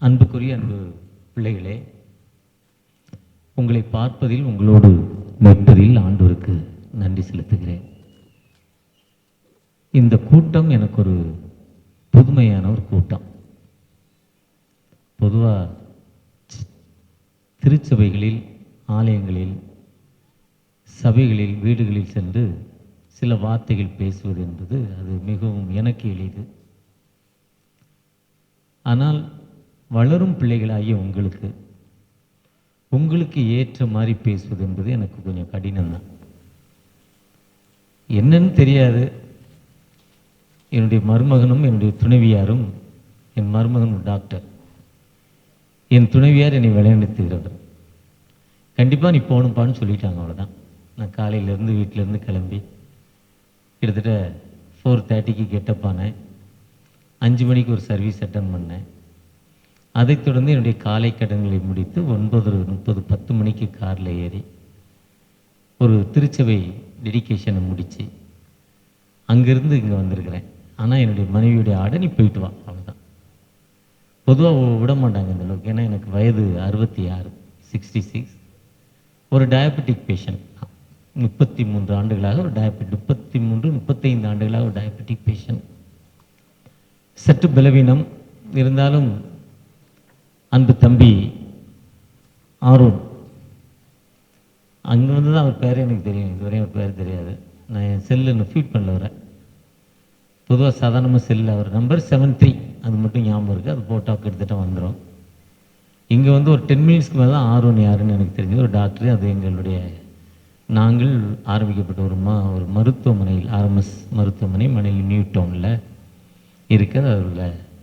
அன்புக்குரிய அன்பு பிள்ளைகளே, உங்களை பார்ப்பதில் உங்களோடு நிற்பதில் ஆண்டவருக்கு நன்றி செலுத்துகிறேன். இந்த கூட்டம் எனக்கு ஒரு புதுமையான ஒரு கூட்டம். பொதுவாக திருச்சபைகளில், ஆலயங்களில், சபைகளில், வீடுகளில் சென்று சில வார்த்தைகள் பேசுவது என்பது அது மிகவும் எனக்கு எளிது. ஆனால் வளரும் பிள்ளைகளாகிய உங்களுக்கு ஏற்ற மாதிரி பேசுவது என்பது எனக்கு கொஞ்சம் கடினம்தான். என்னன்னு தெரியாது. என்னுடைய மருமகனும் என்னுடைய துணைவியாரும், என் மருமகன் டாக்டர், என் துணைவியார் என்னை விளையாண்டுத்துகிறவர். கண்டிப்பாக நீ போகணும்ப்பான்னு சொல்லிட்டாங்க. அவ்வளோதான். நான் காலையிலேருந்து வீட்டிலேருந்து கிளம்பி கிட்டத்தட்ட 4:30க்கு கெட்டப் ஆனேன். 5 மணிக்கு ஒரு சர்வீஸ் அட்டன் பண்ணேன். அதைத் தொடர்ந்து என்னுடைய காலை கடன்களை முடித்து 9:30 10 மணிக்கு காரில் ஏறி ஒரு திருச்சபை டெடிகேஷனை முடித்து அங்கேருந்து இங்கே வந்திருக்கிறேன். ஆனால் என்னுடைய மனைவியுடைய ஆடை நீ போயிட்டு வா, அவ்வளோதான். பொதுவாக விட மாட்டாங்க இந்த அளவுக்கு. ஏன்னா எனக்கு வயது 66, 66. ஒரு டயபெட்டிக் பேஷண்ட். 33 ஆண்டுகளாக ஒரு 35 ஆண்டுகளாக ஒரு டயபெட்டிக் பேஷண்ட். சற்று பலவீனம் இருந்தாலும் அன்பு தம்பி ஆரோன், அங்கே வந்து தான் அவர் பேர் எனக்கு தெரியும். இதுவரையும் அவர் பேர் தெரியாது. நான் என் செல்லில் ஃபீட் பண்ணல வரேன். பொதுவாக சாதாரணமாக செல்லில் அவர் நம்பர் 73 அது மட்டும் ஞாபகம் இருக்குது. அது போட்டால் கிட்டத்தட்ட வந்துடும். இங்கே வந்து ஒரு 10 மினிட்ஸ்க்கு மேலே தான் ஆரோன் யாருன்னு எனக்கு தெரிஞ்சது. ஒரு டாக்டர். அது எங்களுடைய நாங்கள் ஆரம்பிக்கப்பட்ட ஒரு மருத்துவமனையில், ஆர்எம்எஸ் மருத்துவமனை மணலி நியூ டவுனில் இருக்கிற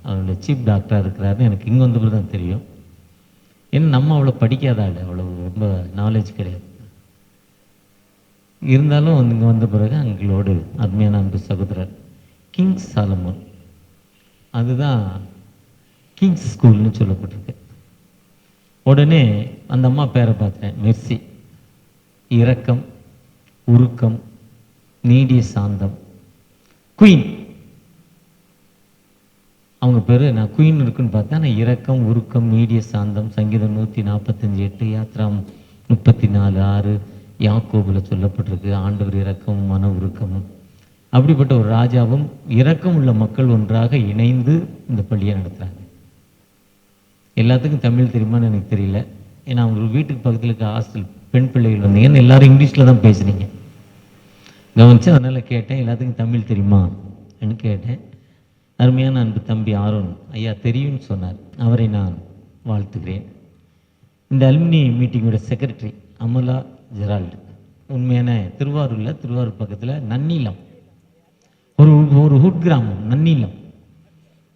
அவருடைய சீஃப் டாக்டராக இருக்கிறாருன்னு எனக்கு இங்கே வந்த பிறகு தான் தெரியும். ஏன்னா நம்ம அவ்வளோ படிக்காத ஆள், அவ்வளோ ரொம்ப நாலேஜ் கிடையாது. இருந்தாலும் இங்கே வந்த பிறகு எங்களோடு அருமையான அன்பு சகோதரர் கிங் சாலமோன், அதுதான் கிங்ஸ் ஸ்கூல்னு சொல்லப்பட்டிருக்கு. உடனே அந்த அம்மா பேரை பார்த்தேன். மெர்சி, இரக்கம், உருக்கம், நீடிய சாந்தம், குயின். அவங்க பேர் நான் குயின் இருக்குன்னு பார்த்தா, நான் இரக்கம், உருக்கம், நீடிய சாந்தம், சங்கீதம் 145:8, யாத்ராம் 34:6, யாக்கோபில் சொல்லப்பட்டிருக்கு. ஆண்டவர் இரக்கமும் மன உருக்கமும். அப்படிப்பட்ட ஒரு ராஜாவும் இரக்கம் உள்ள மக்கள் ஒன்றாக இணைந்து இந்த பள்ளியை நடத்துகிறாங்க. எல்லாத்துக்கும் தமிழ் தெரியுமான்னு எனக்கு தெரியல. ஏன்னா அவங்க வீட்டுக்கு பக்கத்தில் இருக்க ஹாஸ்டல் பெண் பிள்ளைகள் வந்தீங்கன்னு எல்லாரும் இங்கிலீஷில் தான் பேசுனீங்க, கவனிச்சு. அதனால் கேட்டேன், எல்லாத்துக்கும் தமிழ் தெரியுமான்னு கேட்டேன். அருமையான அன்பு தம்பி ஆரோன் ஐயா தெரியும்னு சொன்னார். அவரை நான் வாழ்த்துகிறேன். இந்த அலுமினி மீட்டிங்கோட செக்ரட்டரி அமலா ஜெரால்டு, உண்மையான திருவாரூர் பக்கத்தில் நன்னிலம், ஒரு ஹுட் கிராமம் நன்னிலம்.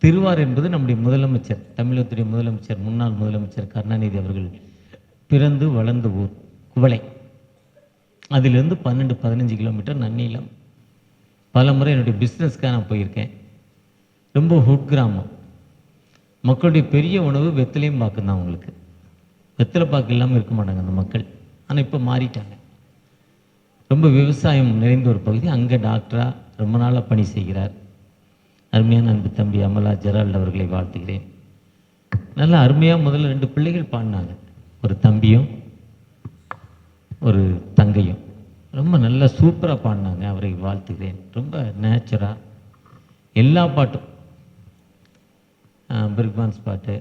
திருவாரூர் என்பது நம்முடைய முதலமைச்சர், தமிழகத்துடைய முதலமைச்சர், முன்னாள் முதலமைச்சர் கருணாநிதி அவர்கள் பிறந்து வளர்ந்த ஊர் குவளை. அதிலிருந்து 12-15 கிலோமீட்டர் நன்னிலம். பல முறை என்னுடைய பிஸ்னஸ்க்காக நான் போயிருக்கேன். ரொம்ப ஹுட் கிராமம். மக்களுடைய பெரிய உணவு வெத்திலையும் பாக்கு தான். அவங்களுக்கு வெத்தலை பாக்கு இல்லாமல் இருக்க மாட்டாங்க அந்த மக்கள். ஆனால் இப்போ மாறிட்டாங்க. ரொம்ப விவசாயம் நிறைந்த ஒரு பகுதி. அங்கே டாக்டராக ரொம்ப நாளாக பணி செய்கிறார். அருமையான அன்பு தம்பி அமலா ஜெரால்டு அவர்களை வாழ்த்துகிறேன். நல்லா அருமையாக முதல்ல 2 பிள்ளைகள் பாடினாங்க, ஒரு தம்பியும் ஒரு தங்கையும். ரொம்ப நல்லா சூப்பராக பாடினாங்க. அவரை வாழ்த்துகிறேன். ரொம்ப நேச்சுராக எல்லா பாட்டும், பிரிக்பான்ஸ் பாட்டு,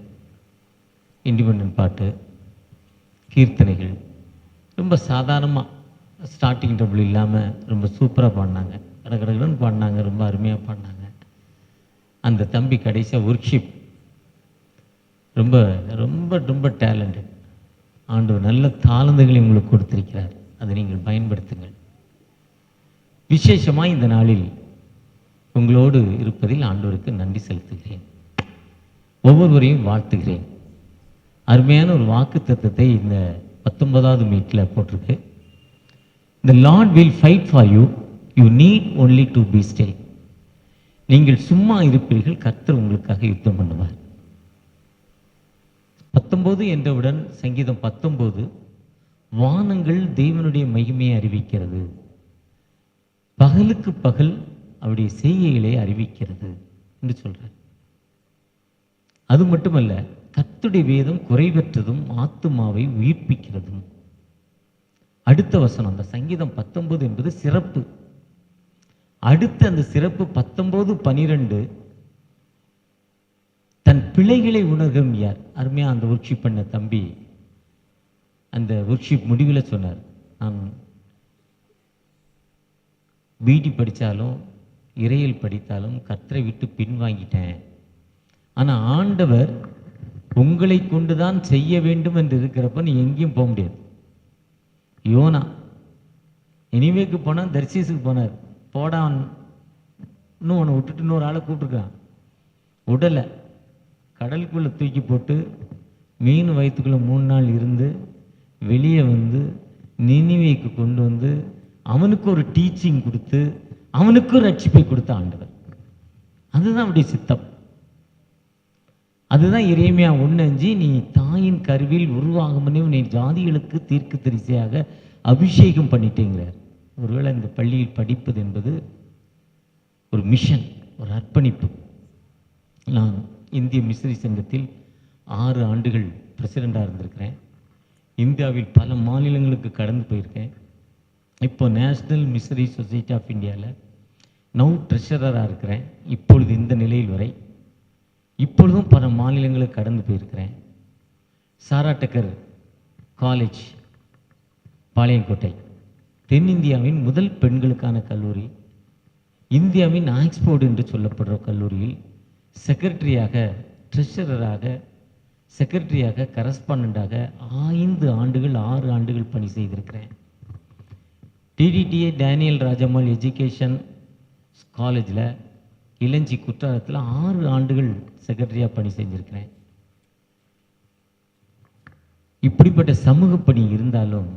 இண்டிபெண்டன்ட் பாட்டு, கீர்த்தனைகள் ரொம்ப சாதாரணமாக ஸ்டார்டிங் டபுள் இல்லாமல் ரொம்ப சூப்பராக பாடினாங்க. கடகடன்னு பாடினாங்க. ரொம்ப அருமையாக பாடினாங்க. அந்த தம்பி கடைசியாக ஒர்க்ஷிப் ரொம்ப ரொம்ப ரொம்ப டேலண்டட். ஆண்டவர் நல்ல தாளந்துகளை உங்களுக்கு கொடுத்திருக்கிறார். அதை நீங்கள் பயன்படுத்துங்கள். விசேஷமாக இந்த நாளில் உங்களோடு இருப்பதில் ஆண்டவருக்கு நன்றி செலுத்துகிறேன். ஒவ்வொருவரையும் வாழ்த்துகிறேன். அருமையான ஒரு வாக்கு தத்தத்தை இந்த 19வது மீட்டில் போட்டிருக்கு. The Lord will fight for you. You need only to be still. நீங்கள் சும்மா இருப்பீர்கள், கர்த்தர் உங்களுக்காக யுத்தம் பண்ணுவார். 19 என்றவுடன் சங்கீதம் 19, வானங்கள் தேவனுடைய மகிமையை அறிவிக்கிறது, பகலுக்கு பகல் அவருடைய செய்கைகளை அறிவிக்கிறது என்று சொல்றார். அது மட்டுமல்ல, கர்த்தருடைய வேதம் குறைவற்றதும் ஆத்துமாவை உயிர்ப்பிக்கிறதும். அடுத்த வசனம், அந்த சங்கீதம் 19 என்பது சிறப்பு. அடுத்து அந்த சிறப்பு 19:12, தன் பிழைகளை உணர்கும் யார்? அருமையா அந்த ஒர்க்ஷிப் பண்ண தம்பி அந்த ஒர்க்ஷிப் முடிவில் சொன்னார், நான் பிடி படித்தாலும் இறையில் படித்தாலும் கர்த்தரை விட்டு பின்வாங்கிட்டேன். ஆனால் ஆண்டவர் உங்களை கொண்டுதான் செய்ய வேண்டும் என்று இருக்கிறப்ப நீ எங்கேயும் போக முடியாது. யோனா எனிவேக்கு போனால் தர்சீஸுக்கு போனார். போடான் இன்னும் உன்னை விட்டுட்டு இன்னொரு ஆளை கூப்பிட்டுருக்கான். உடலை கடலுக்குள்ளே தூக்கி போட்டு மீன் வயிற்றுக்குள்ளே 3 நாள் இருந்து வெளியே வந்து நினிவேக்கு கொண்டு வந்து அவனுக்கு ஒரு டீச்சிங் கொடுத்து அவனுக்கு ஒரு ரட்சிப்பை கொடுத்த ஆண்டவர். அதுதான் அவருடைய சித்தம். அதுதான் எரேமியா 1:5, நீ தாயின் கருவில் உருவாகும் முன்னே நீ ஜாதிகளுக்கு தீர்க்கதரிசியாக அபிஷேகம் பண்ணிட்டேங்கிறார். ஒருவேளை இந்த பள்ளியில் படிப்பது என்பது ஒரு மிஷன், ஒரு அர்ப்பணிப்பு. நான் இந்திய மிஷனரி சங்கத்தில் 6 ஆண்டுகள் பிரசிடெண்டாக இருந்திருக்கிறேன். இந்தியாவில் பல மாநிலங்களுக்கு கடந்து போயிருக்கேன். இப்போ நேஷ்னல் மிஷனரி சொசைட்டி ஆஃப் இந்தியாவில் நவ் ட்ரெஷரராக இருக்கிறேன். இப்பொழுது இந்த நிலையில் வரை இப்பொழுதும் பல மாநிலங்களுக்கு கடந்து போயிருக்கிறேன். சாரா டக்கர் காலேஜ் பாளையங்கோட்டை தென்னிந்தியாவின் முதல் பெண்களுக்கான கல்லூரி, இந்தியாவின் ஆக்ஸ்போர்டு என்று சொல்லப்படுற கல்லூரியில் செக்ரட்டரியாக, ட்ரெஷரராக, செக்ரட்டரியாக, கரஸ்பாண்டண்டாக 5 ஆண்டுகள் 6 ஆண்டுகள் பணி செய்திருக்கிறேன். டிடிடிஏ டேனியல் ராஜம்மாள் எஜுகேஷன் காலேஜில் இளஞ்சி குற்றாலத்தில் 6 ஆண்டுகள் செக்ரட்டரியாக பணி செஞ்சுருக்கிறேன். இப்படிப்பட்ட சமூக பணி இருந்தாலும்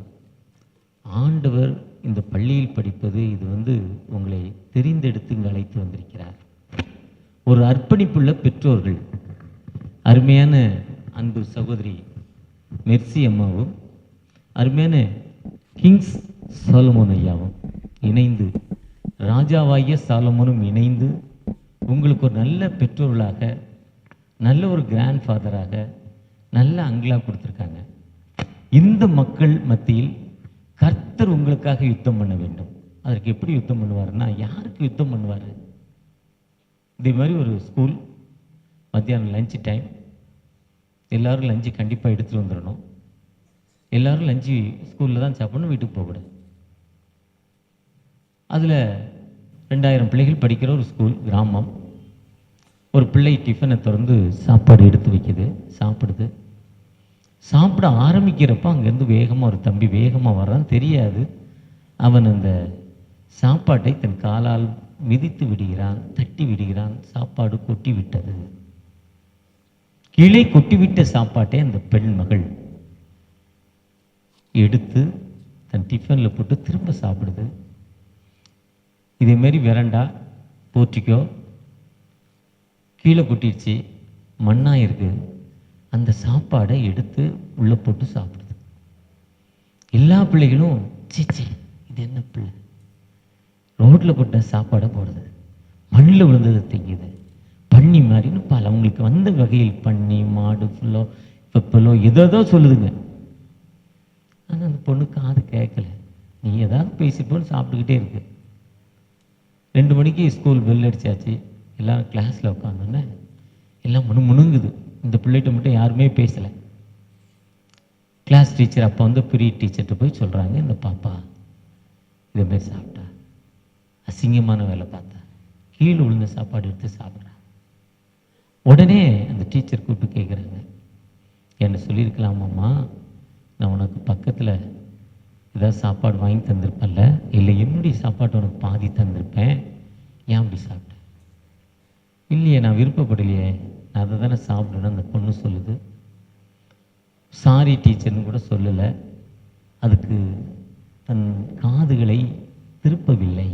ஆண்டவர் இந்த பள்ளியில் படிப்பது, இது உங்களை தெரிந்தெடுத்து இங்கு அழைத்து வந்திருக்கிறார். ஒரு அர்ப்பணிப்புள்ள பெற்றோர்கள், அருமையான அன்பு சகோதரி மெர்சி அம்மாவும் அருமையான கிங்ஸ் சாலமோன் ஐயாவும் இணைந்து, ராஜாவாகிய சாலமோனும் இணைந்து உங்களுக்கு ஒரு நல்ல பெற்றோர்களாக, நல்ல ஒரு கிராண்ட் ஃபாதராக, நல்ல அங்கிளாக கொடுத்துருக்காங்க. இந்த மக்கள் மத்தியில் கர்த்தர் உங்களுக்காக யுத்தம் பண்ண வேண்டும். அதற்கு எப்படி யுத்தம் பண்ணுவார்னா, யாருக்கு யுத்தம் பண்ணுவார்? இதே மாதிரி ஒரு ஸ்கூல், மத்தியானம் லஞ்சு டைம், எல்லோரும் லஞ்சு கண்டிப்பாக எடுத்துகிட்டு வந்துடணும். எல்லோரும் லஞ்சு ஸ்கூலில் தான் சாப்பிடணும், வீட்டுக்கு போகக்கூடாது. அதில் 2000 பிள்ளைகள் படிக்கிற ஒரு ஸ்கூல், கிராமம். ஒரு பிள்ளை டிஃபனை திறந்து சாப்பாடு எடுத்து வைக்குது, சாப்பிடுது. சாப்பிட ஆரம்பிக்கிறப்ப அங்கேருந்து வேகமாக ஒரு தம்பி வேகமாக வர்றான், தெரியாது. அவன் அந்த சாப்பாட்டை தன் காலால் மிதித்து விடுகிறான், தட்டி விடுகிறான். சாப்பாடு கொட்டி விட்டது. கீழே கொட்டிவிட்ட சாப்பாட்டை அந்த பெண் மகள் எடுத்து தன் டிஃபனில் போட்டு திரும்ப சாப்பிடுது. இதேமாரி வெரண்டா, போர்ட்டிக்கோ கீழே கொட்டிடுச்சு, மண்ணாக இருக்குது. அந்த சாப்பாடை எடுத்து உள்ளே போட்டு சாப்பிடுது. எல்லா பிள்ளைகளும் சீச்சி இது என்ன பிள்ளை, ரோட்டில் போட்ட சாப்பாடை போடுது, மண்ணில் விழுந்தது திங்குது, பண்ணி மாதிரின்னு பல அவங்களுக்கு வந்த வகையில் பண்ணி, மாடு ஃபுல்லோ வெப்பலோ ஏதோ சொல்லுதுங்க. ஆனால் அந்த பொண்ணு காது கேட்கல. நீ ஏதாவது பேசிப்போன்னு சாப்பிட்டுக்கிட்டே இருக்கு. 2 மணிக்கு ஸ்கூல் பெல் அடிச்சாச்சு. எல்லோரும் கிளாஸில் உட்காந்தோன்னே எல்லாம் முணுங்குது. இந்த பிள்ளைகிட்ட மட்டும் யாருமே பேசலை. கிளாஸ் டீச்சர் அப்போ ப்ரீ டீச்சர்கிட்ட போய் சொல்கிறாங்க, இந்த பாப்பா இதேமாரி சாப்பிட்டா, அசிங்கமான வேலை பார்த்தா, கீழே விழுந்த சாப்பாடு எடுத்து சாப்பிட்றா. உடனே அந்த டீச்சர் கூப்பிட்டு கேட்குறாங்க, என்ன சொல்லியிருக்கலாமாம்மா, நான் உனக்கு பக்கத்தில் ஏதாவது சாப்பாடு வாங்கி தந்திருப்பேன்ல, இல்லை என்னுடைய சாப்பாடு உனக்கு பாதி தந்திருப்பேன், ஏன் அப்படி சாப்பிட்டேன்? இல்லையே, நான் விருப்பப்படலையே, நான் அதை தானே சாப்பிடணும் அந்த பொண்ணு சொல்லுது. சாரி டீச்சர்னு கூட சொல்லலை. அதுக்கு தன் காதுகளை திருப்பவில்லை.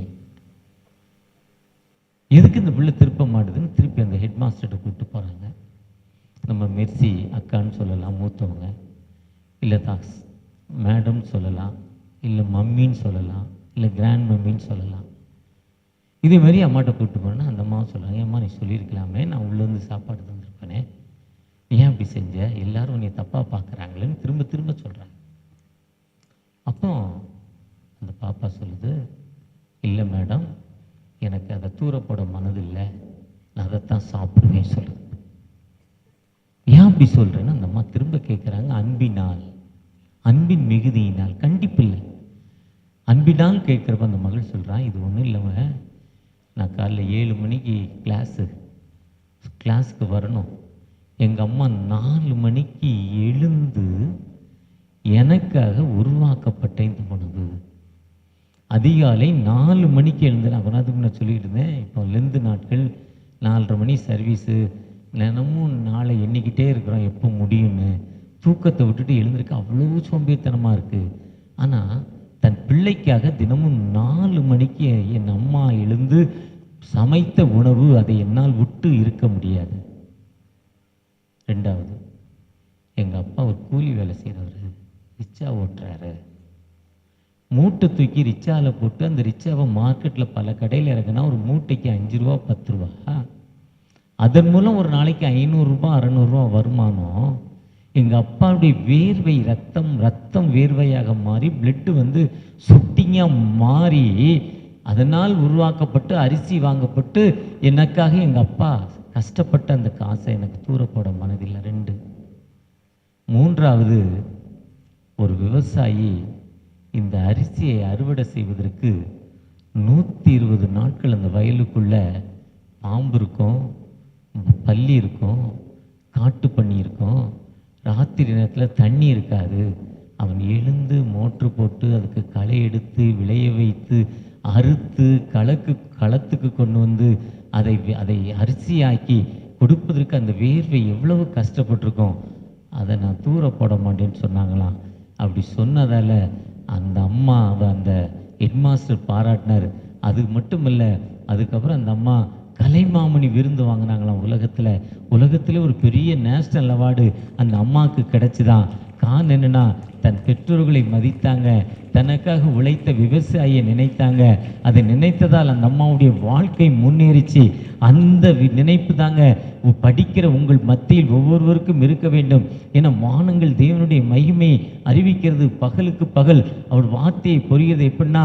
எதுக்கு இந்த பிள்ளை திருப்ப மாட்டுதுன்னு திருப்பி அந்த ஹெட் மாஸ்டர்கிட்ட கூப்பிட்டு போகிறாங்க. நம்ம மெர்சி அக்கான்னு சொல்லலாம், மூத்தவங்க, இல்லை தாஸ் மேடம் சொல்லலாம், இல்லை மம்மின்னு சொல்லலாம், இல்லை கிராண்ட் மம்மின்னு சொல்லலாம். இதே மாதிரி அம்மாட்ட கூப்பிட்டு போனால் அந்த அம்மாவும் சொல்கிறாங்க, அம்மா நீ சொல்லியிருக்கலாமே, நான் உள்ளேருந்து சாப்பாடு தந்திருப்பேனே, ஏன் அப்படி செஞ்ச, எல்லாரும் உன்னை தப்பாக பார்க்குறாங்களேன்னு திரும்ப திரும்ப சொல்கிறாங்க. அப்போ அந்த பாப்பா சொல்லுது, இல்லை மேடம், எனக்கு அதை தூரப்போட மனதில்லை, நான் அதைத்தான் சாப்பிடுவேன் சொல்லுது. ஏன் அப்படி சொல்கிறேன்னு அந்த அம்மா திரும்ப கேட்குறாங்க. அன்பினால், அன்பின் மிகுதியினால், கண்டிப்பில்லை, அன்பினால் கேட்குறப்ப அந்த மகள் சொல்கிறான், இது ஒன்றும் இல்லைங்க, நான் காலைல 7 மணிக்கு கிளாஸுக்கு வரணும். எங்கள் அம்மா 4 மணிக்கு எழுந்து எனக்காக உருவாக்கப்பட்ட இந்த உணவு. அதிகாலை 4 மணிக்கு எழுந்து, நான் கொண்டாந்துக்கு நான் சொல்லிட்டு இருந்தேன், இப்போ லெந்து நாட்கள் 4:30 மணி சர்வீஸு, தினமும் நாளை எண்ணிக்கிட்டே இருக்கிறோம் எப்போ முடியும்னு. தூக்கத்தை விட்டுட்டு எழுந்திருக்க அவ்வளோ சோம்பேறித்தனமாக இருக்குது. ஆனால் தன் பிள்ளைக்காக தினமும் 4 மணிக்கு என் அம்மா எழுந்து சமைத்த உணவு, அதை என்னால் விட்டு இருக்க முடியாது. 2வது, எங்கள் அப்பா ஒரு கூலி வேலை செய்கிறவர், ரிச்சா ஓட்டுறாரு. மூட்டை தூக்கி ரிச்சாவில் போட்டு அந்த ரிச்சாவை மார்க்கெட்டில் பல கடையில் இறக்குனா ஒரு மூட்டைக்கு 5 ரூபா 10 ரூபா. அதன் மூலம் ஒரு நாளைக்கு 500 ரூபா 600 ரூபா வருமானம். எங்கள் அப்பாவுடைய வேர்வை ரத்தம் வேர்வையாக மாறி பிளட்டு வந்து சுட்டிங்காக மாறி அதனால் உருவாக்கப்பட்டு அரிசி வாங்கப்பட்டு எனக்காக எங்கள் அப்பா கஷ்டப்பட்ட அந்த காசை எனக்கு தூரப்போட மனதில்லை. 2. 3வது, ஒரு விவசாயி இந்த அரிசியை அறுவடை செய்வதற்கு 120 நாட்கள் அந்த வயலுக்குள்ள பாம்பு இருக்கும், பல்லி இருக்கும், காட்டு பண்ணி இருக்கும், ராத்திரி நேரத்தில் தண்ணி இருக்காது. அவன் எழுந்து மோட்ரு போட்டு அதுக்கு களை எடுத்து விளைய வைத்து அறுத்து களத்துக்கு கொண்டு வந்து அதை அரிசியாக்கி கொடுப்பதற்கு அந்த வேர்வை எவ்வளவு கஷ்டப்பட்டிருக்கோம். அதை நான் தூர போட மாட்டேன்னு சொன்னாங்களாம். அப்படி சொன்னதால் அந்த அம்மா அந்த ஹெட்மாஸ்டர் பாராட்டினார். அது மட்டும் இல்லை, அதுக்கப்புறம் அந்த அம்மா கலைமாமணி விருந்து வாங்கினாங்களாம். உலகத்தில் ஒரு பெரிய நேஷ்னல் அவார்டு அந்த அம்மாவுக்கு கிடைச்சிதான். காரணம் என்னன்னா, தன் பெற்றோர்களை மதித்தாங்க, தனக்காக உழைத்த விவசாயியை நினைத்தாங்க. அதை நினைத்ததால் அந்த அம்மாவுடைய வாழ்க்கை முன்னேறிச்சு. அந்த நினைப்பு தாங்க படிக்கிற உங்கள் மத்தியில் ஒவ்வொருவருக்கும் இருக்க வேண்டும். ஏன்னா வானங்கள் தேவனுடைய மகிமை அறிவிக்கிறது, பகலுக்கு பகல் அவர் வார்த்தையை பொறியது. எப்படின்னா,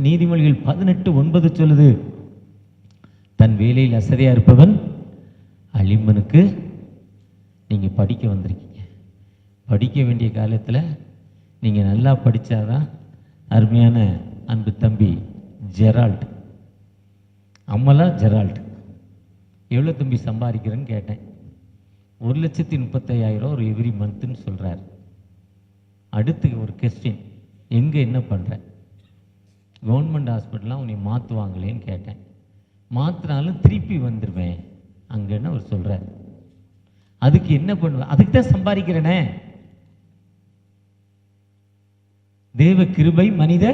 நீதிமொழிகள் 18:9 சொல்லுது, தன் வேலையில் அசதியாக இருப்பவன் அழிமனுக்கு. நீங்கள் படிக்க வந்திருக்கீங்க, படிக்க வேண்டிய காலத்தில் நீங்கள் நல்லா படித்தாதான். அருமையான அன்பு தம்பி ஜெரால்ட், அம்மலா ஜெரால்ட், எவ்வளோ தம்பி சம்பாதிக்கிறேன்னு கேட்டேன். 1,35,000 ஒரு எவ்ரி மந்த்துன்னு சொல்கிறார். அடுத்து ஒரு கொஸ்டின், எங்கே என்ன பண்ணுற? கவர்மெண்ட் ஹாஸ்பிட்டலாம் உன்னை மாற்றுவாங்களேன்னு கேட்டேன். மாற்றினாலும் திருப்பி வந்துடுவேன் அங்கன்னு அவர் சொல்கிறார். அதுக்கு என்ன பண்ணுவேன்? அதுக்கு தான் சம்பாதிக்கிறேனே. தேவ கிருபை, மனித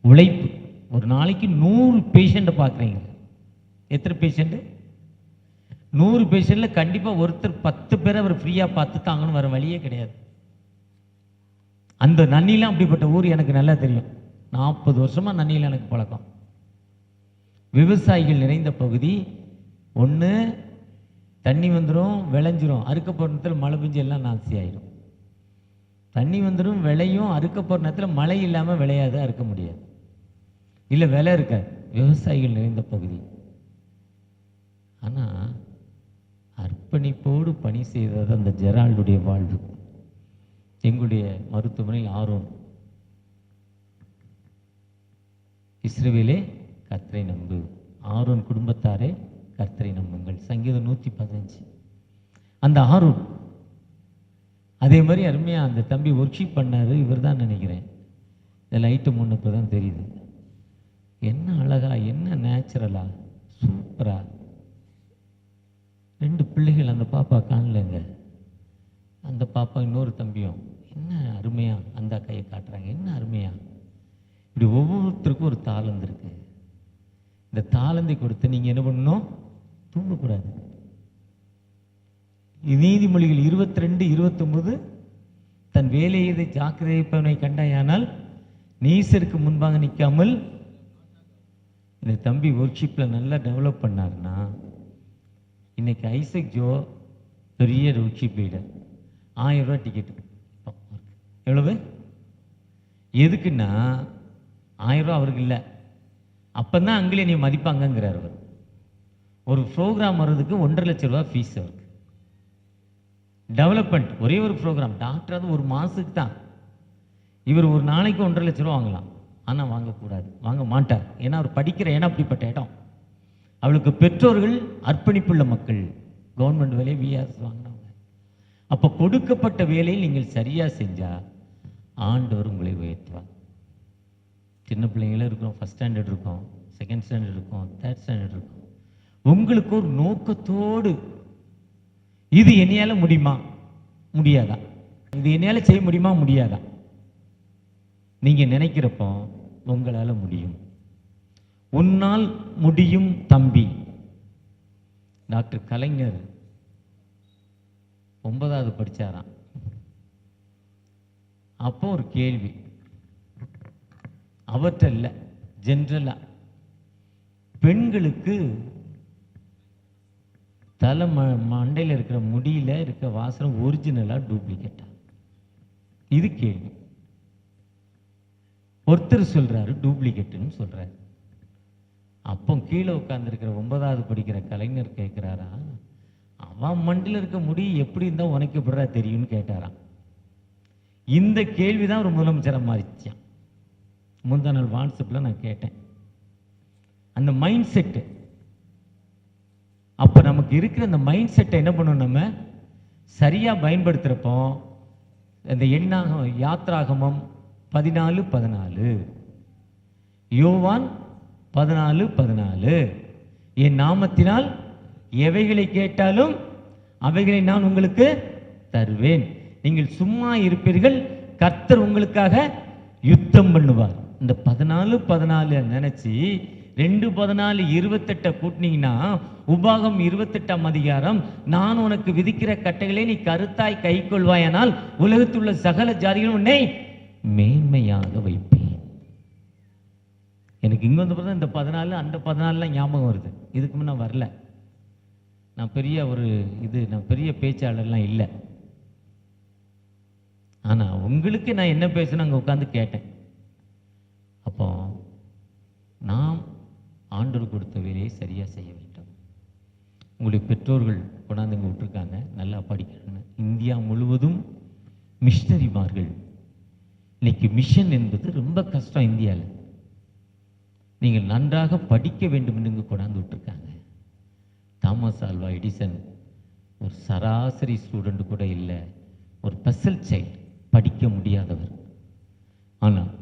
உழைப்பு. ஒரு நாளைக்கு 100 பேஷண்ட்டை பார்க்குறீங்க. எத்தனை பேஷண்ட்டு? 100 பேஷண்ட்டில் கண்டிப்பாக ஒருத்தர் 10 பேரை அவர் ஃப்ரீயாக பார்த்துட்டாங்கன்னு வர வழியே கிடையாது. அந்த நன்னிலாம் அப்படிப்பட்ட ஊர் எனக்கு நல்லா தெரியும். 40 வருஷமாக நன்னியில் எனக்கு பழக்கம். விவசாயிகள் நிறைந்த பகுதி. ஒன்று தண்ணி வந்துடும், விளைஞ்சிரும். அறுக்க போகிற நேரத்தில் மழை பெஞ்சு எல்லாம் நாசி ஆயிடும். தண்ணி வந்துடும், விளையும். அறுக்க போகிற நேரத்தில் மழை இல்லாமல் விளையாது, அறுக்க முடியாது, இல்லை விலை இருக்காது. விவசாயிகள் நிறைந்த பகுதி. ஆனால் அர்ப்பணிப்போடு பணி செய்தது அந்த ஜெரால்டுடைய வாழ்வு. எங்களுடைய மருத்துவமனையில் ஆரோன், இஸ்ரவேலே கர்த்தரை நம்பு, ஆரோன் குடும்பத்தாரே கர்த்தரை நம்புங்கள், சங்கீதம் 115. அந்த ஆரோன் அதே மாதிரி அருமையாக அந்த தம்பி ஒர்க்ஷிப் பண்ணார். இவர் தான் நினைக்கிறேன். இந்த லைட்டு முன்னப்போ தான் தெரியுது. என்ன அழகா, என்ன நேச்சுரலா, சூப்பரா. 2 பிள்ளைகள். அந்த பாப்பா காணலைங்க. அந்த பாப்பா இன்னொரு தம்பியும் என்ன அருமையா அந்த கையை காட்டுறாங்க, என்ன அருமையா. இப்படி ஒவ்வொருத்தருக்கும் ஒரு தாளந்து இருக்கு. இந்த தாளந்தை கொடுத்து நீங்கள் என்ன பண்ணணும்? தூங்கக்கூடாது. நீதிமொழிகள் 22:29, தன் வேலையை ஜாக்கிரதைப்பவனை கண்டாயானால் நீசருக்கு முன்பாக நிற்காமல். இந்த தம்பி ஒர்க்ஷிப்பில் நல்லா டெவலப் பண்ணார்னா இன்னைக்கு ஐசக் ஜோ பெரிய ருச்சி பீடர், 1000 ரூபா டிக்கெட்டு. எவ்வளவு? எதுக்குன்னா 1000 ரூபா அவருக்கு இல்லை, அப்போதான் அங்கே நீ மதிப்பாங்கங்கிறார் அவர். ஒரு ப்ரோக்ராம் வர்றதுக்கு 1.5 லட்சம் ரூபா ஃபீஸ் அவருக்கு. டெவலப்மெண்ட் ஒரே ஒரு ப்ரோக்ராம், டாக்டர் அது ஒரு மாதத்துக்கு தான். இவர் ஒரு நாளைக்கு 1.5 லட்சம் ரூபா வாங்கலாம், ஆனால் வாங்கக்கூடாது, வாங்க மாட்டார். ஏன்னா அவர் படிக்கிற இடம் அப்படிப்பட்ட இடம். அவளுக்கு பெற்றோர்கள் அர்ப்பணிப்புள்ள மக்கள், கவர்மெண்ட் வேலையை விஆர்எஸ் வாங்கினவங்க. அப்போ கொடுக்கப்பட்ட வேலையை நீங்கள் சரியாக செஞ்சால் ஆண்டவர் உங்களை உயர்த்துவார். சின்ன பிள்ளைங்களே இருக்கோம், ஃபஸ்ட் ஸ்டாண்டர்ட் இருக்கோம், செகண்ட் ஸ்டாண்டர்ட் இருக்கோம், தேர்ட் ஸ்டாண்டர்ட் இருக்கோம். உங்களுக்கு ஒரு நோக்கத்தோடு, இது என்னையால முடியுமா முடியாதா, இது என்னையால செய்ய முடியுமா முடியாதா, நீங்க நினைக்கிறப்போ உங்களால முடியும். உன்னால் முடியும் தம்பி. டாக்டர் கலைஞர் 9வது படிச்சாராம். அப்போ ஒரு கேள்வி, அவற்ற இல்ல, ஜென்ரலா பெண்களுக்கு தலை மண்டையில் இருக்கிற முடியில இருக்க வாசனம் ஒரிஜினலா டூப்ளிகேட்டா? இது கேள்வி. ஒருத்தர் சொல்றாரு டூப்ளிகேட்னு சொல்றாரு. அப்போ கீழே உட்கார்ந்துருக்கிற 9வது படிக்கிற கலைஞர் கேட்கிறாரா, அவன் மண்டியில் இருக்க முடி எப்படி இருந்தா உனக்கு எப்படிறா தெரியும்னு கேட்டாராம். இந்த கேள்விதான் ஒரு முதலமைச்சரை மாறிச்சான். முந்தா நாள் வாட்ஸ்அப்ல நான் கேட்டேன். அந்த மைண்ட் செட்டு, அப்ப நமக்கு இருக்கிற அந்த மைண்ட் செட்டை என்ன பண்ணணும், நம்ம சரியா பயன்படுத்துறப்போ அந்த எண்ணாகம் யாத்ராகமம் 14:14, யோவான் 14:14, என் நாமத்தினால் எவைகளை கேட்டாலும் அவைகளை நான் உங்களுக்கு தருவேன், நீங்கள் சும்மா இருப்பீர்கள், கர்த்தர் உங்களுக்காக யுத்தம் பண்ணுவார். இந்த 14:14 நினைச்சு 2:14-28 கூட்டினீங்கன்னா உபாகம் 28ஆம் அதிகாரம், நான் உனக்கு விதிக்கிற கட்டைகளை நீ கருத்தாய் கை கொள்வாயானால் உலகத்துள்ள சகல ஜாதிகளும் உன்னை மேன்மையாக வைப்பேன். எனக்கு இங்க வந்து இந்த 14 அந்த 14 ஞாபகம் வருது. இதுக்கு முன்ன வரல. நான் பெரிய பேச்சாளர்லாம் இல்லை. ஆனா உங்களுக்கு நான் என்ன பேசணும் அங்க உட்காந்து கேட்டேன். அப்போ நாம் ஆண்டவர் கொடுத்த வேலையை சரியா செய்ய வேண்டும். உங்களுடைய பெற்றோர்கள் கொண்டாந்து இங்க விட்டுருக்காங்க, நல்லா படிக்கணும்னு. இந்தியா முழுவதும் மிஷனரிமார்கள். இன்னைக்கு மிஷன் என்பது ரொம்ப கஷ்டம் இந்தியாவில். நீங்கள் நன்றாக படிக்க வேண்டும் என்று இங்கு கொண்டாந்து விட்டுருக்காங்க. தாமஸ் ஆல்வா எடிசன் ஒரு சராசரி ஸ்டூடெண்ட் கூட இல்லை, ஒரு ஸ்பெஷல் சைல்டு, படிக்க முடியாதவர். ஆனால்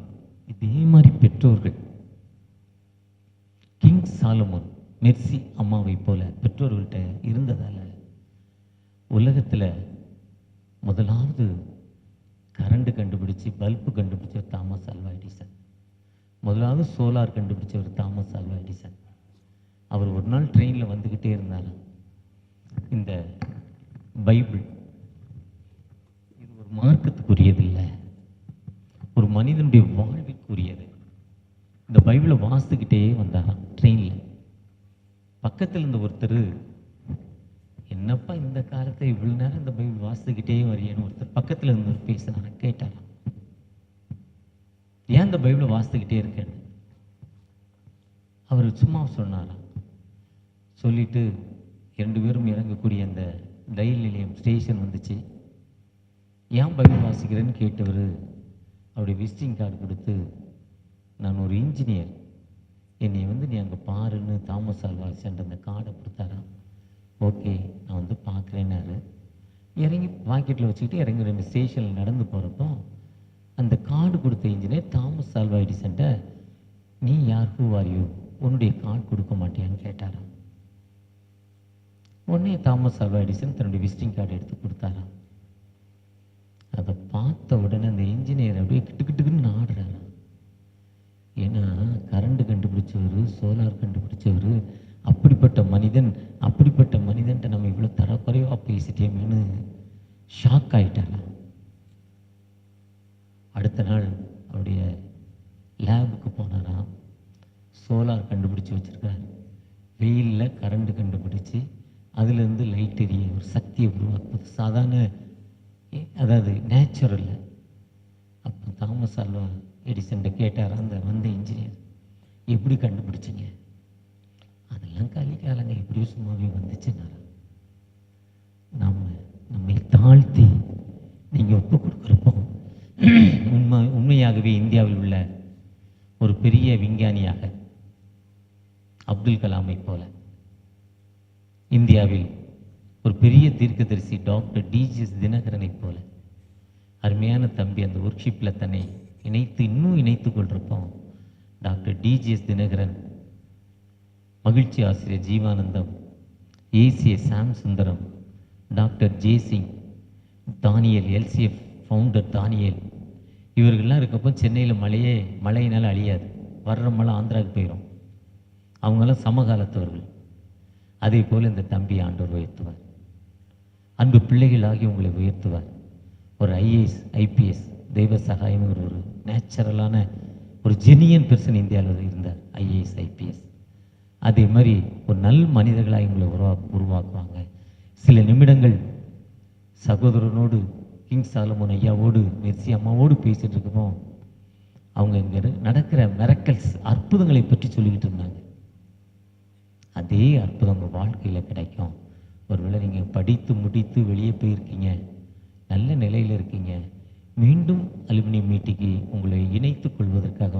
இதே மாதிரி பெற்றோர்கள், கிங் சாலமோன், மெர்சி அம்மாவை போல பெற்றோர்கள்ட்ட இருந்ததால உலகத்தில் முதலாவது கரண்ட் கண்டுபிடிச்சு பல்பு கண்டுபிடிச்சவர் தாமஸ் ஆல்வா எடிசன். முதலாவது சோலார் கண்டுபிடிச்சவர் தாமஸ் ஆல்வா எடிசன். அவர் ஒரு நாள் ட்ரெயினில் வந்துக்கிட்டே இருந்தாலும் இந்த பைபிள் இது ஒரு மார்க்கத்துக்குரியது இல்லை, ஒரு மனிதனுடைய வாழ்விற்குரியது. இந்த பைபிளை வாசித்துக்கிட்டே வந்தாராம் ட்ரெயினில். பக்கத்தில் இருந்த ஒருத்தர், என்னப்பா இந்த காலத்தை இவ்வளவு நேரம் இந்த பைபிள் வாசித்துக்கிட்டே வரையன்னு ஒருத்தர் பக்கத்தில் இருந்து பேசினார கேட்டாராம், ஏன் இந்த பைபிளை வாசித்துக்கிட்டே இருக்கேன்னு. அவர் சும்மா சொன்னாராம். சொல்லிட்டு 2 பேரும் இறங்கக்கூடிய அந்த ரயில் நிலையம் ஸ்டேஷன் வந்துச்சு. ஏன் பைபிள் வாசிக்கிறேன்னு கேட்டவர் அவருடைய விசிட்டிங் கார்டு கொடுத்து, நான் ஒரு இன்ஜினியர், என்னை நீ அங்கே பாருன்னு தாமஸ் ஆல்வா எடிசன் அந்த கார்டை கொடுத்தாராம். ஓகே நான் வந்து பார்க்குறேன்னாரு. இறங்கி பாக்கெட்டில் வச்சுக்கிட்டு இறங்கி 2 ஸ்டேஷனில் நடந்து போகிறப்போ அந்த கார்டு கொடுத்த இன்ஜினியர் தாமஸ் ஆல்வா எடிசன்ட்ட, நீ யார், ஹூ ஆர் யூ, உன்னுடைய கார்டு கொடுக்க மாட்டியான்னு கேட்டாராம். உடனே தாமஸ் ஆல்வா எடிசன் தன்னுடைய விசிட்டிங் கார்டு எடுத்து கொடுத்தாராம். அதை பார்த்த உடனே அந்த இன்ஜினியர் அப்படியே கிட்டுக்கிட்டுக்குன்னு ஆடுறாராம். ஏன்னா கரண்ட் கண்டுபிடிச்சவர், சோலார் கண்டுபிடிச்சவர், அப்படிப்பட்ட மனிதன்ட்ட நம்ம இவ்வளோ தரக்குறைவாக பேசிட்டேன்னு ஷாக் ஆயிட்டாராம். அடுத்த நாள் அவருடைய லேபுக்கு போனாராம். சோலார் கண்டுபிடிச்சி வச்சிருக்கார், வெயிலில் கரண்ட் கண்டுபிடிச்சி அதுலேருந்து லைட் எரிய ஒரு சக்தியை உருவாக்குவது சாதாரண அதாவது நேச்சுரல். அப்போ தாமஸ் ஆல்வா எடிசன் கேட்டார், அந்த வந்த இன்ஜினியர், எப்படி கண்டுபிடிச்சிங்க? அதெல்லாம் காலங்க எப்படியோ சும்மாவே வந்துச்சுனாரா. நம்மை தாழ்த்தி நீங்கள் ஒப்பு கொடுக்குறப்போ உண்மையாகவே இந்தியாவில் உள்ள ஒரு பெரிய விஞ்ஞானியாக அப்துல் கலாமை போல, இந்தியாவில் ஒரு பெரிய தீர்க்கதரிசி டாக்டர் டிஜிஎஸ் தினகரனை போல அருமையான தம்பி அந்த ஒர்க்ஷிப்பில் தன்னை இன்னும் இணைத்து கொள்றப்போம். டாக்டர் டிஜிஎஸ் தினகரன், மகிழ்ச்சி ஆசிரியர் Jeevanandam, ACA Sam Sundaram, doctor J Singh, Daniel, LCF founder Daniel, இவர்கள்லாம் இருக்கப்போ சென்னையில் மழையினால் அழியாது. வர்ற மழை ஆந்திராவுக்கு போயிடும். அவங்களாம் சமகாலத்தவர்கள். அதே போல் இந்த தம்பி ஆண்டவர் உயர்த்துவார். அன்பு பிள்ளைகளாகி உங்களை உயர்த்துவார். ஒரு ஐஏஎஸ் ஐபிஎஸ் தெய்வ சகாயங்கிற ஒரு நேச்சுரலான ஒரு ஜெனியன் பெர்சன் இந்தியாவில் இருந்தார். ஐஏஎஸ் ஐபிஎஸ் அதே மாதிரி ஒரு நல் மனிதர்களாக உங்களை உருவாக்குவாங்க. சில நிமிடங்கள் சகோதரனோடு கிங் சாலமோன் ஐயாவோடு மெர்சி அம்மாவோடு பேசிகிட்டு இருக்கப்போ அவங்க இங்கே நடக்கிற மிரக்கல்ஸ் அற்புதங்களை பற்றி சொல்லிக்கிட்டு இருந்தாங்க. அதே அற்புதம் உங்கள் வாழ்க்கையில் கிடைக்கும். ஒருவேளை நீங்கள் படித்து முடித்து வெளியே போயிருக்கீங்க, நல்ல நிலையில் இருக்கீங்க, மீண்டும் அலுமினியம் மீட்டிக்கு உங்களை இணைத்துக் கொள்வதற்காக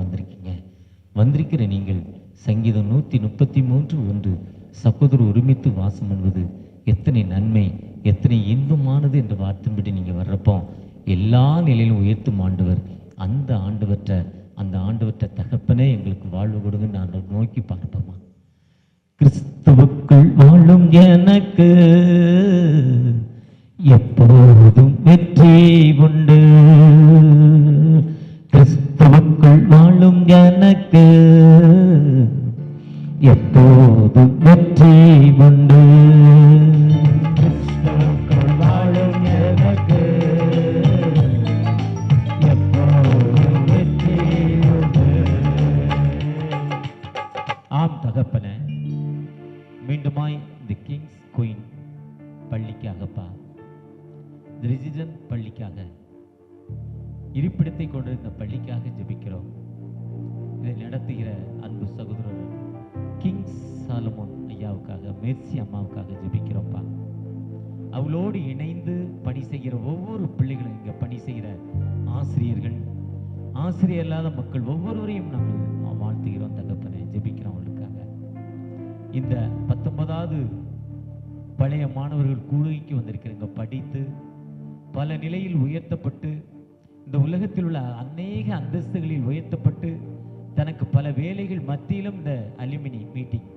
வந்திருக்கிற நீங்கள் சங்கீதம் 133:1 சகோதரர் ஒருமித்து வாசம் என்பது எத்தனை நன்மை, எத்தனை இன்பமானது என்ற வார்த்தைப்படி நீங்கள் வர்றப்போ எல்லா நிலையிலும் உயர்த்தும் ஆண்டவர். அந்த ஆண்டவற்ற தகப்பனே எங்களுக்கு வாழ்வு கொடுங்க. நான் நோக்கி பார்ப்போமா? கிறிஸ்துவுக்குள் வாழும் எனக்கு எப்போதும் வெற்றி உண்டு. கிறிஸ்துவுக்குள் வாழும் எனக்கு எப்போதும் வெற்றி உண்டு. கிறிஸ்துவுக்குள் வாழும் எனக்கு எப்போதும் வெற்றி உண்டு. ஆம் தகப்பனே, மீண்டுமாய் இந்த கிங்ஸ் குயின் பள்ளிக்காகப்பா, ரெசிடென்ட் பள்ளிக்காக, இருப்பிடத்தை கொண்டிருந்த பள்ளிக்காக ஜெபிக்கிறோம். இதை நடத்துகிற அன்பு சகோதரர் கிங் சாலமோன் ஐயாவுக்காக, மெர்சி அம்மாவுக்காக ஜெபிக்கிறோம்ப்பா. அவளோடு இணைந்து பணி செய்கிற ஒவ்வொரு பிள்ளைகளும், இங்கே பணி செய்கிற ஆசிரியர்கள், ஆசிரியர் இல்லாத மக்கள் ஒவ்வொருவரையும் நாங்கள் வாழ்த்துகிறோம் தகப்பனை, ஜெபிக்கிறோம் அவளுக்காக. இந்த 19வது பழைய மாணவர்கள் கூடுகைக்கு வந்திருக்கிறவங்க படித்து பல நிலையில் உயர்த்தப்பட்டு இந்த உலகத்தில் உள்ள அநேக அந்தஸ்துகளில் உயர்த்தப்பட்டு தனக்கு பல வேலைகள் மத்தியிலும் இந்த அலுமினி மீட்டிங்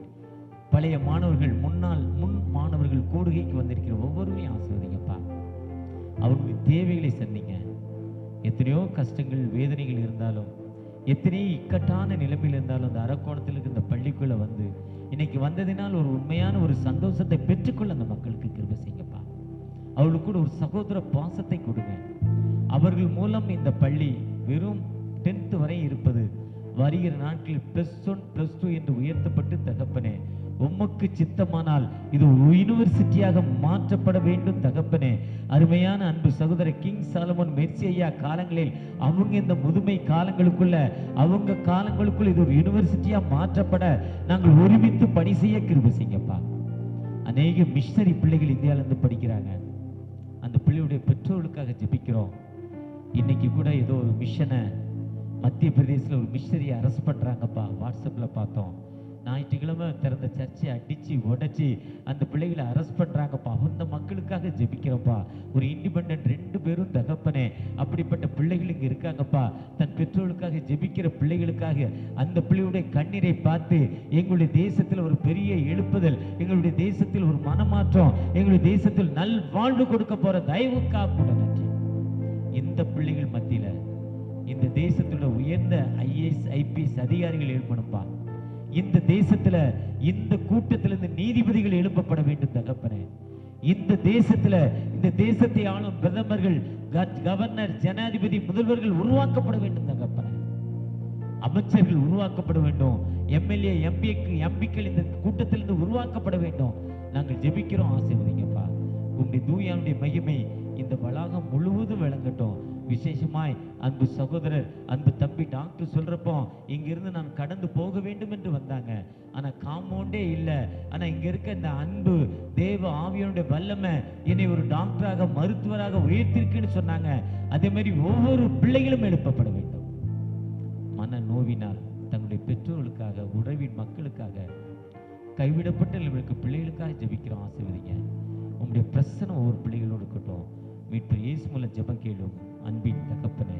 பழைய மாணவர்கள் முன் மாணவர்கள் கூடுகைக்கு வந்திருக்கிற ஒவ்வொருவரையும் ஆசீர்வதிங்கப்பா. அவர்களுடைய தேவைகளை சந்திங்க. எத்தனையோ கஷ்டங்கள் வேதனைகள் இருந்தாலும், எத்தனையோ இக்கட்டான நிலைமையில் இருந்தாலும் அந்த அரக்கோணத்தில் இருக்கிற இந்த பள்ளிக்குள்ள வந்து இன்னைக்கு வந்ததினால் ஒரு உண்மையான ஒரு சந்தோஷத்தை பெற்றுக்கொள்ள அந்த மக்களுக்கு கிருபை செய்யுங்கப்பா. அவர்களுக்கு கூட ஒரு சகோதர பாசத்தை கொடுங்க. அவர்கள் மூலம் இந்த பள்ளி வெறும் 10th வரை இருப்பது வருகிற நாட்களில் +1 +2 என்று உயர்த்தப்பட்டு தகப்பனே, உமக்கு சித்தமானால் இது ஒரு யுனிவர்சிட்டியாக மாற்றப்பட வேண்டும் தகப்பனே. அருமையான அன்பு சகோதர கிங் சாலமோன் மெர்சி ஐயா காலங்களில் அவங்க இந்த முதுமை காலங்களுக்குள்ள இது ஒரு யூனிவர்சிட்டியா மாற்றப்பட நாங்கள் ஒருமித்து பணி செய்ய கிருபை செய்யுங்கப்பா. அநேக மிஷனரி பிள்ளைகள் இந்தியாவிலிருந்து படிக்கிறாங்க. அந்த பிள்ளையுடைய பெற்றோர்களுக்காக ஜெபிக்கிறோம். இன்னைக்கு கூட ஏதோ ஒரு மிஷனை மத்திய பிரதேசத்தில் ஒரு மிஷனரியை அரெஸ்ட் பண்றாங்கப்பா. வாட்ஸ்அப்ல பார்த்தோம். ஞாயிற்றுக்கிழமை திறந்த சர்ச்சை அடிச்சு உடைச்சி அந்த பிள்ளைகளை அரெஸ்ட் பண்றாங்கப்பா. அந்த மக்களுக்காக ஜெபிக்கிறோம்ப்பா. ஒரு இண்டிபெண்டன்ட் 2 பேரும் தகப்பனே, அப்படிப்பட்ட பிள்ளைகள் இங்க இருக்காங்கப்பா. தன் பெற்றோர்களுக்காக ஜெபிக்கிற பிள்ளைகளுக்காக அந்த பிள்ளையுடைய கண்ணீரை பார்த்து எங்களுடைய தேசத்தில் ஒரு பெரிய எழுப்புதல், எங்களுடைய தேசத்தில் ஒரு மனமாற்றம், எங்களுடைய தேசத்தில் நல் வாழ்வு கொடுக்க போற தயவுக்காக கூட நன்றி. இந்த பிள்ளைகள் மத்தியில இந்த தேசத்தோட உயர்ந்த ஐஏஎஸ் ஐபிஎஸ் அதிகாரிகள் எழுப்பணும்பா. இந்த தேசத்துல இந்த கூட்டத்திலிருந்து நீதிபதிகள் எழுப்பப்பட வேண்டும் தகப்பனே. இந்த தேசத்துல இந்த தேசத்தை ஆளும் பிரதமர்கள், கவர்னர், ஜனாதிபதி, முதல்வர்கள் உருவாக்கப்பட வேண்டும் தகப்பனே. அமைச்சர்கள் உருவாக்கப்பட வேண்டும். எம்எல்ஏ எம்பிக்கள் இந்த கூட்டத்திலிருந்து உருவாக்கப்பட வேண்டும். நாங்கள் ஜெபிக்கிறோம், ஆசீர்வதிங்கப்பா. உங்களுடைய தூயானுடைய மகிமை இந்த வளாகம் முழுவதும் விளங்கட்டும். விசேஷமாய் அன்பு சகோதரர், அன்பு தம்பி டாக்டர் சொல்றப்போ இங்கிருந்து நான் கடந்து போக வேண்டும் என்று வந்தாங்க. ஆனா காம்பவுண்டே இல்லை. ஆனா இங்க இருக்க இந்த அன்பு தேவ ஆவியனுடைய வல்லமை என்னை ஒரு டாக்டராக மருத்துவராக உயர்த்திருக்குன்னு சொன்னாங்க. அதே மாதிரி ஒவ்வொரு பிள்ளைகளும் எழுப்பப்பட வேண்டும். மன நோவினால் தங்களுடைய பெற்றோர்களுக்காக, உறவின் மக்களுக்காக, கைவிடப்பட்ட பிள்ளைகளுக்காக ஜெபிக்கிறோம், ஆசீர்வதிங்க. உங்களுடைய பிரசனம் ஒவ்வொரு பிள்ளைகளோடு இருக்கட்டும். மீட்பர் இயேசு மூலம் ஜெபம் கேளும் அன்பின் தகப்பனே.